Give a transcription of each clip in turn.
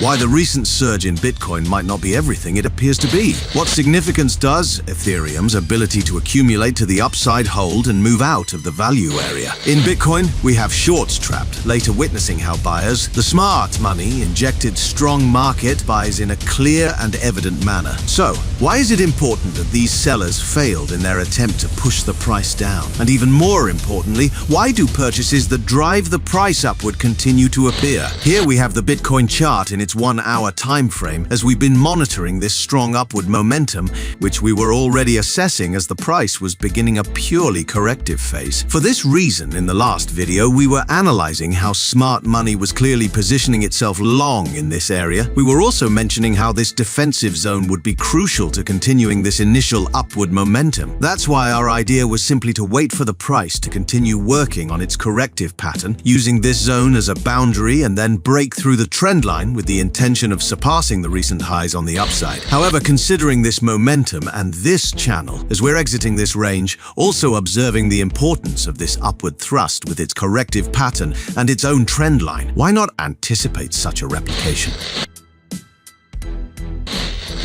why the recent surge in Bitcoin might not be everything it appears to be. What significance does Ethereum's ability to accumulate to the upside hold and move out of the value area? In Bitcoin, we have shorts trapped, later witnessing how buyers, the smart money, injected strong market buys in a clear and evident manner. So, why is it important that these sellers failed in their attempt to push the price down? And even more importantly, why do purchases that drive the price upward continue to appear? Here we have the Bitcoin chart in its 1-hour time frame, as we've been monitoring this strong upward momentum, which we were already assessing as the price was beginning a purely corrective phase. For this reason, in the last video, we were analyzing how smart money was clearly positioning itself long in this area. We were also mentioning how this defensive zone would be crucial to continuing this initial upward momentum. That's why our idea was simply to wait for the price to continue working on its corrective pattern, using this zone as a boundary and then break through the trend line with the intention of surpassing the recent highs on the upside. However, considering this momentum and this channel, as we're exiting this range, also observing the importance of this upward thrust with its corrective pattern and its own trend line, why not anticipate such a replication?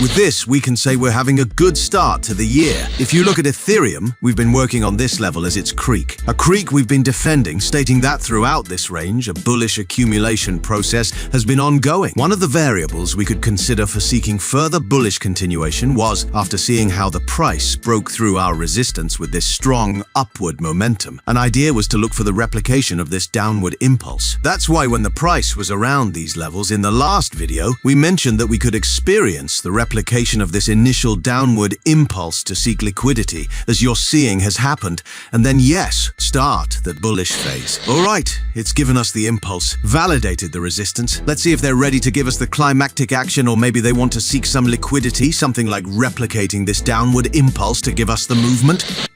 With this, we can say we're having a good start to the year. If you look at Ethereum, we've been working on this level as its creek. A creek we've been defending, stating that throughout this range, a bullish accumulation process has been ongoing. One of the variables we could consider for seeking further bullish continuation was, after seeing how the price broke through our resistance with this strong upward momentum, an idea was to look for the replication of this downward impulse. That's why when the price was around these levels in the last video, we mentioned that we could experience the replication of this initial downward impulse to seek liquidity, as you're seeing has happened, and then yes, start that bullish phase. Alright, it's given us the impulse, validated the resistance. Let's see if they're ready to give us the climactic action, or maybe they want to seek some liquidity, something like replicating this downward impulse to give us the movement.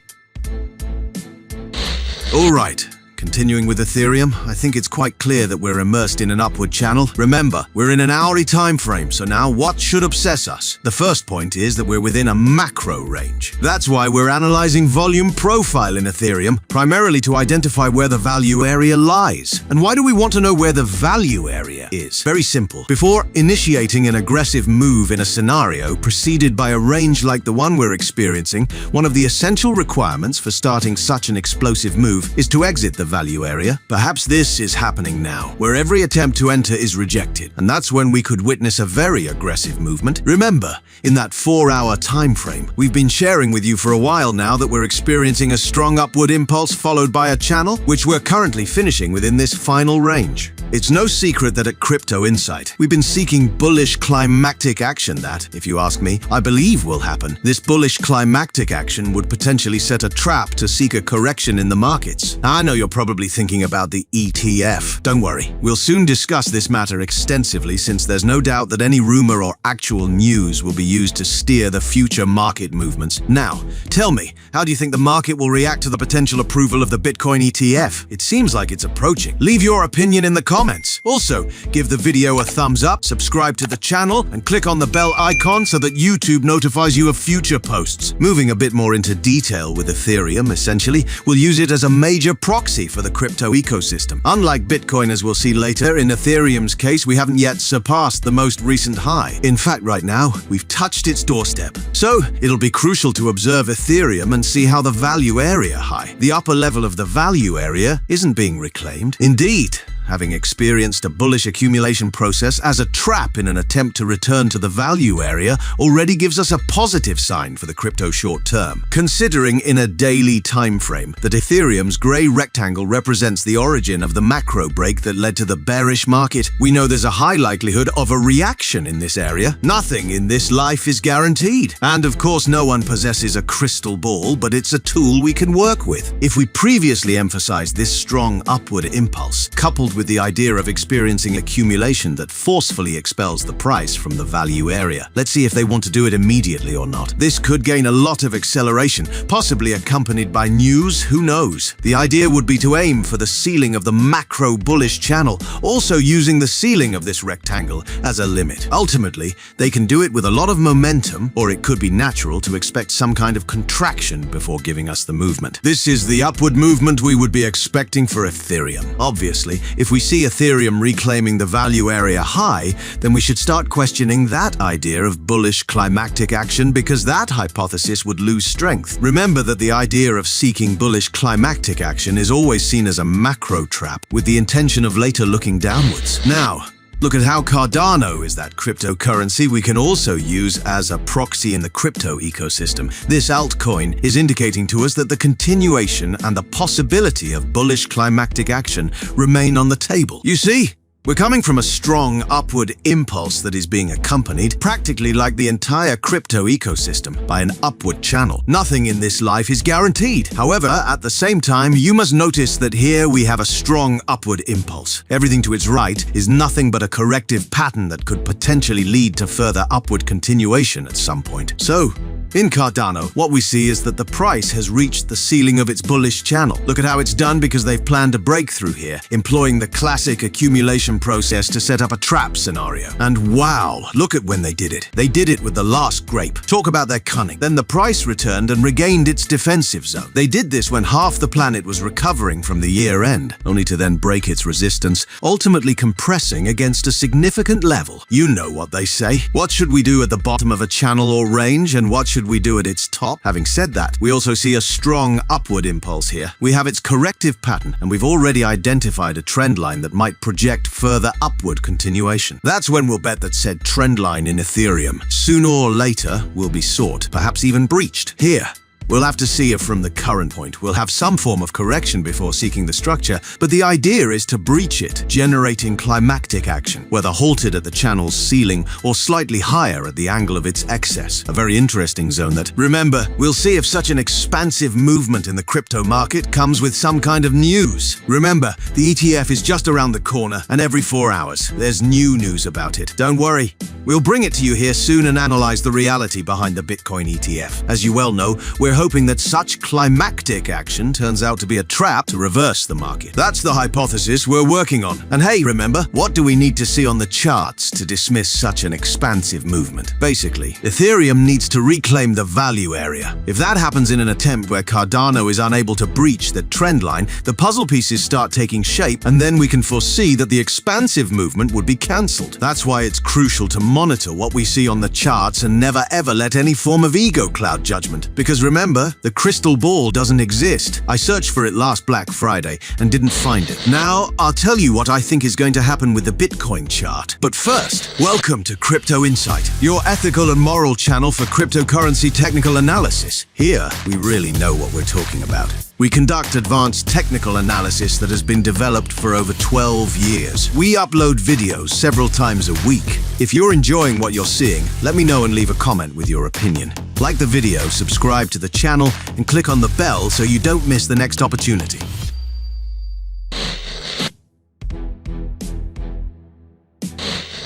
Alright. Continuing with Ethereum, I think it's quite clear that we're immersed in an upward channel. Remember, we're in an hourly time frame, so now what should obsess us? The first point is that we're within a macro range. That's why we're analyzing volume profile in Ethereum, primarily to identify where the value area lies. And why do we want to know where the value area is? Very simple. Before initiating an aggressive move in a scenario preceded by a range like the one we're experiencing, one of the essential requirements for starting such an explosive move is to exit the value area. Perhaps this is happening now, where every attempt to enter is rejected, and that's when we could witness a very aggressive movement. Remember, in that 4-hour time frame, we've been sharing with you for a while now that we're experiencing a strong upward impulse followed by a channel, which we're currently finishing within this final range. It's no secret that at Crypto Insight, we've been seeking bullish climactic action that, if you ask me, I believe will happen. This bullish climactic action would potentially set a trap to seek a correction in the markets. I know you're probably thinking about the ETF. Don't worry, we'll soon discuss this matter extensively, since there's no doubt that any rumor or actual news will be used to steer the future market movements. Now, tell me, how do you think the market will react to the potential approval of the Bitcoin ETF? It seems like it's approaching. Leave your opinion in the comments. Also, give the video a thumbs up, subscribe to the channel, and click on the bell icon so that YouTube notifies you of future posts. Moving a bit more into detail with Ethereum, essentially, we'll use it as a major proxy for the crypto ecosystem. Unlike Bitcoin, as we'll see later, in Ethereum's case, we haven't yet surpassed the most recent high. In fact, right now, we've touched its doorstep. So, it'll be crucial to observe Ethereum and see how the value area high, the upper level of the value area, isn't being reclaimed. Indeed, having experienced a bullish accumulation process as a trap in an attempt to return to the value area already gives us a positive sign for the crypto short term. Considering in a daily time frame that Ethereum's gray rectangle represents the origin of the macro break that led to the bearish market, we know there's a high likelihood of a reaction in this area. Nothing in this life is guaranteed. And of course, no one possesses a crystal ball, but it's a tool we can work with. If we previously emphasized this strong upward impulse, coupled with the idea of experiencing accumulation that forcefully expels the price from the value area. Let's see if they want to do it immediately or not. This could gain a lot of acceleration, possibly accompanied by news, who knows? The idea would be to aim for the ceiling of the macro bullish channel, also using the ceiling of this rectangle as a limit. Ultimately, they can do it with a lot of momentum, or it could be natural to expect some kind of contraction before giving us the movement. This is the upward movement we would be expecting for Ethereum. Obviously, if If we see Ethereum reclaiming the value area high, then we should start questioning that idea of bullish climactic action, because that hypothesis would lose strength. Remember that the idea of seeking bullish climactic action is always seen as a macro trap, with the intention of later looking downwards. Now, look at how Cardano is that cryptocurrency we can also use as a proxy in the crypto ecosystem. This altcoin is indicating to us that the continuation and the possibility of bullish climactic action remain on the table. You see, we're coming from a strong upward impulse that is being accompanied, practically like the entire crypto ecosystem, by an upward channel. Nothing in this life is guaranteed. However, at the same time, you must notice that here we have a strong upward impulse. Everything to its right is nothing but a corrective pattern that could potentially lead to further upward continuation at some point. So, in Cardano, what we see is that the price has reached the ceiling of its bullish channel. Look at how it's done, because they've planned a breakthrough here, employing the classic accumulation process to set up a trap scenario. And wow, look at when they did it. They did it with the last grape. Talk about their cunning. Then the price returned and regained its defensive zone. They did this when half the planet was recovering from the year end, only to then break its resistance, ultimately compressing against a significant level. You know what they say. What should we do at the bottom of a channel or range, and what should we do at its top? Having said that, we also see a strong upward impulse here. We have its corrective pattern, and we've already identified a trend line that might project further upward continuation. That's when we'll bet that said trend line in Ethereum, sooner or later, will be sought, perhaps even breached. Here, we'll have to see if from the current point we'll have some form of correction before seeking the structure, but the idea is to breach it, generating climactic action, whether halted at the channel's ceiling or slightly higher at the angle of its excess. A very interesting zone that, remember, we'll see if such an expansive movement in the crypto market comes with some kind of news. Remember, the ETF is just around the corner, and every 4 hours, there's new news about it. Don't worry, we'll bring it to you here soon and analyze the reality behind the Bitcoin ETF. As you well know, we're hoping that such climactic action turns out to be a trap to reverse the market. That's the hypothesis we're working on. And hey, remember, what do we need to see on the charts to dismiss such an expansive movement? Basically, Ethereum needs to reclaim the value area. If that happens in an attempt where Cardano is unable to breach the trend line, the puzzle pieces start taking shape, and then we can foresee that the expansive movement would be cancelled. That's why it's crucial to monitor what we see on the charts and never ever let any form of ego cloud judgment. Because remember, the crystal ball doesn't exist. I searched for it last Black Friday and didn't find it. Now, I'll tell you what I think is going to happen with the Bitcoin chart. But first, welcome to Crypto Insight, your ethical and moral channel for cryptocurrency technical analysis. Here, we really know what we're talking about. We conduct advanced technical analysis that has been developed for over 12 years. We upload videos several times a week. If you're enjoying what you're seeing, let me know and leave a comment with your opinion. Like the video, subscribe to the channel, and click on the bell so you don't miss the next opportunity.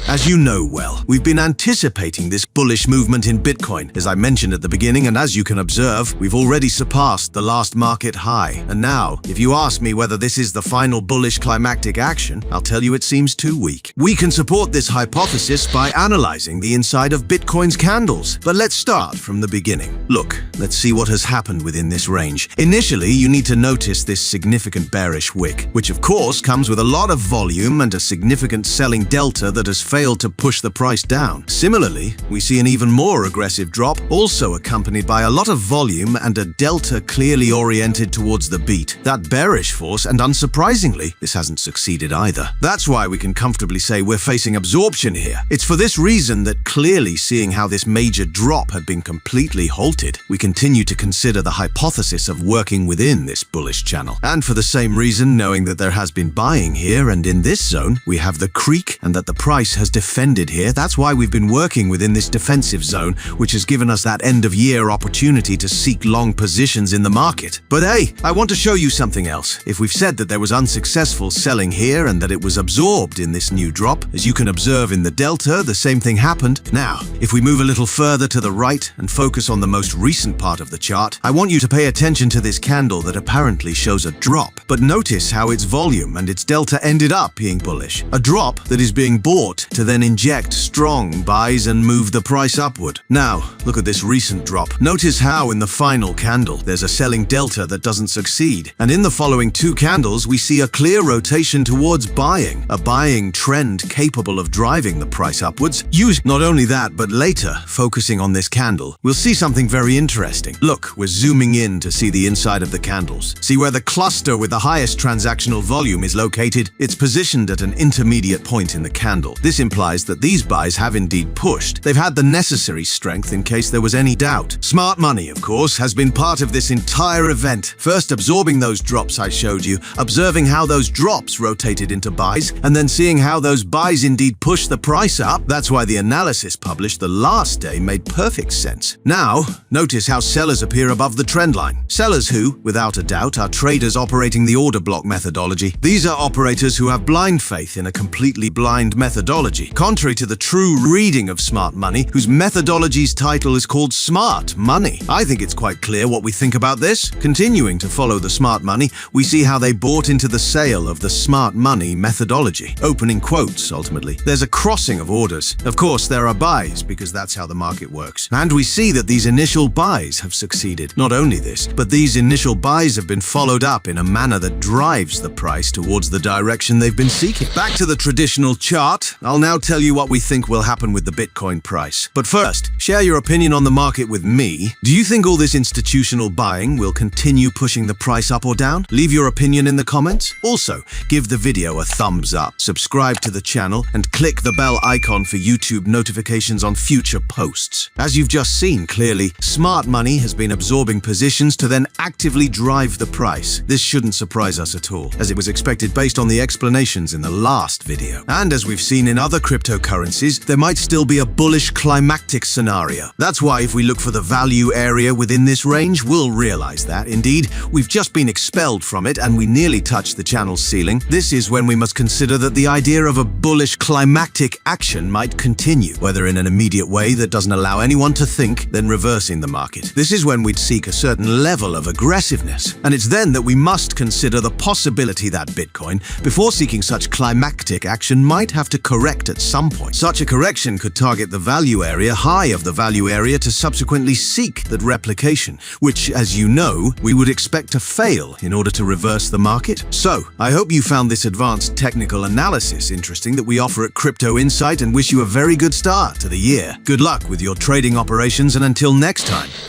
As you know well, we've been anticipating this bullish movement in Bitcoin, as I mentioned at the beginning, and as you can observe, we've already surpassed the last market high. And now, if you ask me whether this is the final bullish climactic action, I'll tell you it seems too weak. We can support this hypothesis by analyzing the inside of Bitcoin's candles. But let's start from the beginning. Look, let's see what has happened within this range. Initially, you need to notice this significant bearish wick, which of course comes with a lot of volume and a significant selling delta that has failed to push the price down. Similarly, we see an even more aggressive drop, also accompanied by a lot of volume and a delta clearly oriented towards the beat. That bearish force, and unsurprisingly, this hasn't succeeded either. That's why we can comfortably say we're facing absorption here. It's for this reason that, clearly seeing how this major drop had been completely halted, we continue to consider the hypothesis of working within this bullish channel. And for the same reason, knowing that there has been buying here and in this zone, we have the creek, and that the price has defended here. That's why we've been working within this defensive zone, which has given us that end-of-year opportunity to seek long positions in the market. But hey, I want to show you something else. If we've said that there was unsuccessful selling here and that it was absorbed in this new drop, as you can observe in the delta, the same thing happened. Now, if we move a little further to the right and focus on the most recent part of the chart, I want you to pay attention to this candle that apparently shows a drop. But notice how its volume and its delta ended up being bullish. A drop that is being bought to to then inject strong buys and move the price upward. Now, look at this recent drop. Notice how in the final candle, there's a selling delta that doesn't succeed. And in the following two candles, we see a clear rotation towards buying, a buying trend capable of driving the price upwards. Not only that, but later, focusing on this candle, we'll see something very interesting. Look, we're zooming in to see the inside of the candles. See where the cluster with the highest transactional volume is located? It's positioned at an intermediate point in the candle. This implies that these buys have indeed pushed. They've had the necessary strength in case there was any doubt. Smart money, of course, has been part of this entire event. First absorbing those drops I showed you, observing how those drops rotated into buys, and then seeing how those buys indeed pushed the price up. That's why the analysis published the last day made perfect sense. Now, notice how sellers appear above the trend line. Sellers who, without a doubt, are traders operating the order block methodology. These are operators who have blind faith in a completely blind methodology, contrary to the true reading of smart money, whose methodology's title is called Smart Money. I think it's quite clear what we think about this. Continuing to follow the smart money, we see how they bought into the sale of the smart money methodology. Opening quotes, ultimately. There's a crossing of orders. Of course, there are buys, because that's how the market works. And we see that these initial buys have succeeded. Not only this, but these initial buys have been followed up in a manner that drives the price towards the direction they've been seeking. Back to the traditional chart, I'll now tell you what we think will happen with the Bitcoin price. But first, share your opinion on the market with me. Do you think all this institutional buying will continue pushing the price up or down? Leave your opinion in the comments. Also, give the video a thumbs up, subscribe to the channel, and click the bell icon for YouTube notifications on future posts. As you've just seen clearly, smart money has been absorbing positions to then actively drive the price. This shouldn't surprise us at all, as it was expected based on the explanations in the last video. And as we've seen in other cryptocurrencies, there might still be a bullish climactic scenario. That's why if we look for the value area within this range, we'll realize that, indeed, we've just been expelled from it and we nearly touched the channel's ceiling. This is when we must consider that the idea of a bullish climactic action might continue, whether in an immediate way that doesn't allow anyone to think, then reversing the market. This is when we'd seek a certain level of aggressiveness. And it's then that we must consider the possibility that Bitcoin, before seeking such climactic action, might have to correct at some point. Such a correction could target the value area high of the value area to subsequently seek that replication, which, as you know, we would expect to fail in order to reverse the market. So, I hope you found this advanced technical analysis interesting that we offer at Crypto Insight and wish you a very good start to the year. Good luck with your trading operations, and until next time.